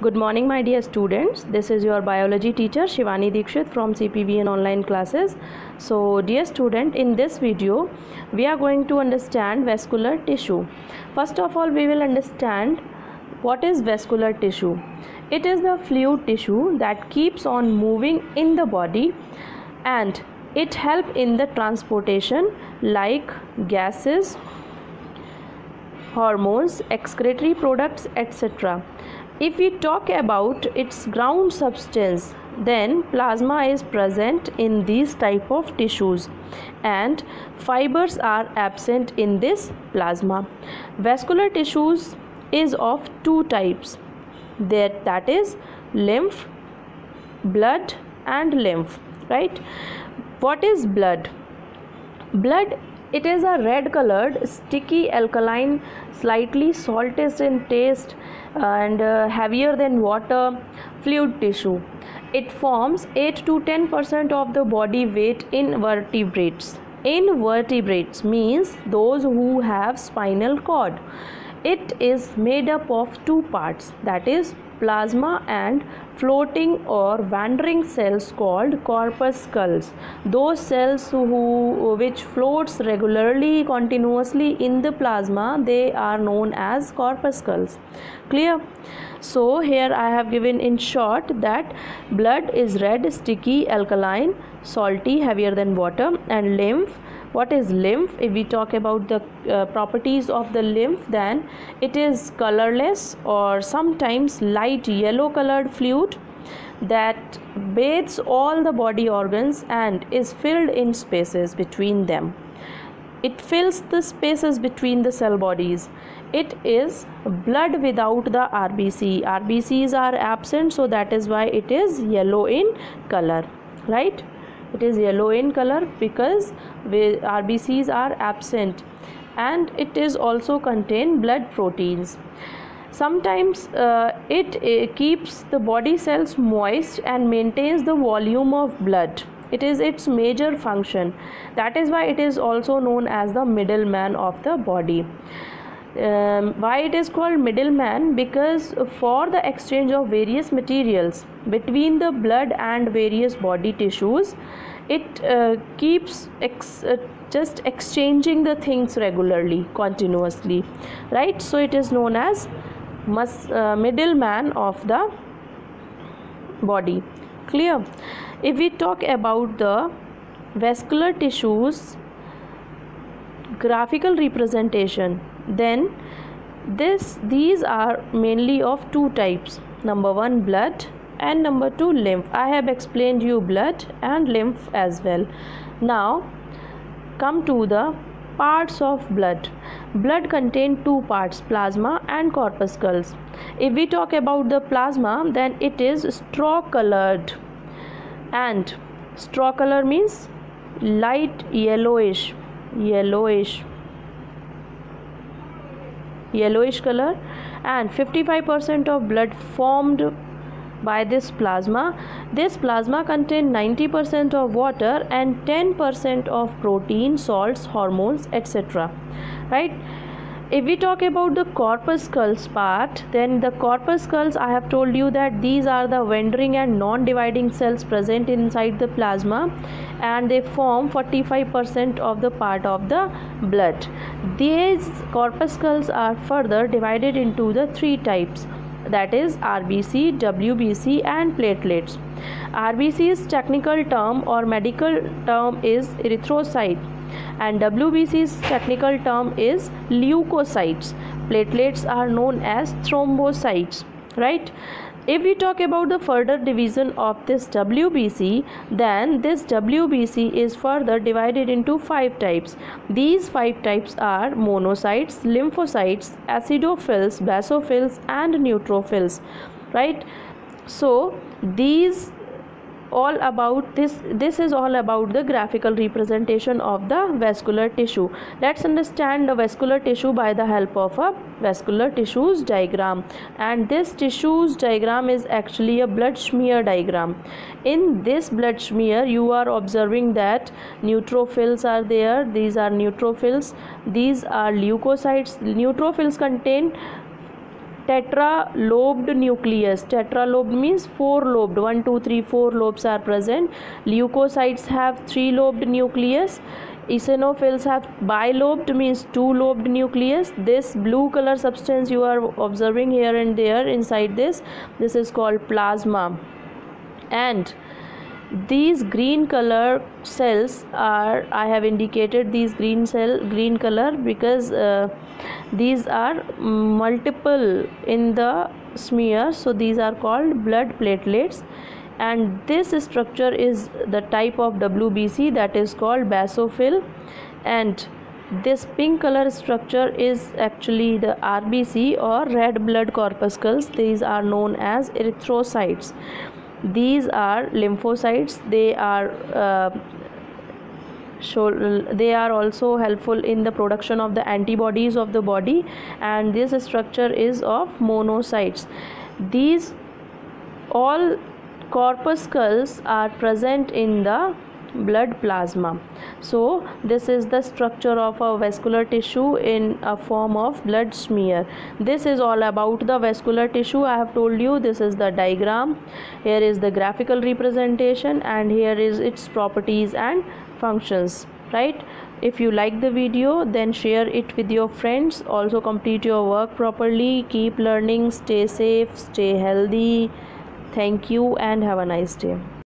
Good morning, my dear students. This is your biology teacher Shivani Dikshit from CPVN online classes. So, dear student, in this video, we are going to understand vascular tissue. First of all, we will understand what is vascular tissue. It is the fluid tissue that keeps on moving in the body, and it helps in the transportation like gases, hormones, excretory products, etc. If we talk about its ground substance, then plasma is present in these type of tissues and fibers are absent in this plasma. Vascular tissues is of two types, that is lymph, blood and lymph, right? What is blood? Blood, it is a red colored, sticky, alkaline, slightly saltish in taste and heavier than water fluid tissue. It forms 8 to 10% of the body weight in vertebrates. Invertebrates means those who have spinal cord. It is made up of two parts, that is plasma and floating or wandering cells called corpuscles. Those cells which floats regularly continuously in the plasma, they are known as corpuscles. Clear? So here I have given in short that blood is red, sticky, alkaline, salty, heavier than water. And lymph, what is lymph? If we talk about the properties of the lymph, then it is colorless or sometimes light yellow colored fluid that bathes all the body organs and is filled in spaces between them. It fills the spaces between the cell bodies. It is blood without the RBC. RBCs are absent, so that is why it is yellow in color, right? It is yellow in color because RBCs are absent, and it is also contain blood proteins. Sometimes it keeps the body cells moist and maintains the volume of blood. It is its major function. That is why it is also known as the middleman of the body. Why it is called middleman? Because for the exchange of various materials between the blood and various body tissues, it keeps just exchanging the things regularly, continuously, right? So it is known as middleman of the body. Clear? If we talk about the vascular tissues graphical representation, then these are mainly of two types. Number one, blood, and number two, lymph. I have explained you blood and lymph as well. Now come to the parts of blood. Blood contains two parts, plasma and corpuscles. If we talk about the plasma, then it is straw colored, and straw color means light yellowish color, and 55% of blood formed by this plasma. This plasma contains 90% of water and 10% of protein, salts, hormones, etc. Right? If we talk about the corpuscles part, then the corpuscles, I have told you that these are the wandering and non-dividing cells present inside the plasma, and they form 45% of the part of the blood. These corpuscles are further divided into the three types, that is RBC, WBC and platelets. RBC's technical term or medical term is erythrocyte, and WBC's technical term is leukocytes. Platelets are known as thrombocytes, right? If we talk about the further division of this WBC, then this WBC is further divided into 5 types. These 5 types are monocytes, lymphocytes, acidophils, basophils and neutrophils, right? So these all about this is all about the graphical representation of the vascular tissue. Let's understand the vascular tissue by the help of a vascular tissues diagram, and this tissues diagram is actually a blood smear diagram. In this blood smear you are observing that neutrophils are there. These are neutrophils, these are leukocytes. Neutrophils contain tetralobed nucleus. Tetralobed means 4-lobed. 1, 2, 3, 4 lobes are present. Leukocytes have 3-lobed nucleus. Eosinophils have bilobed means 2-lobed nucleus. This blue color substance you are observing here and there inside this is called plasma. And these green color cells are, I have indicated these green color because these are multiple in the smear, so these are called blood platelets. And this structure is the type of WBC, that is called basophil, and this pink color structure is actually the RBC or red blood corpuscles. These are known as erythrocytes. These are lymphocytes. They are also helpful in the production of the antibodies of the body, and this structure is of monocytes. These all corpuscles are present in the blood plasma. So this is the structure of a vascular tissue in a form of blood smear. This is all about the vascular tissue. I have told you this is the diagram. Here is the graphical representation, and here is its properties and functions, right? If you like the video, then share it with your friends. Also complete your work properly. Keep learning. Stay safe, stay healthy. Thank you and have a nice day.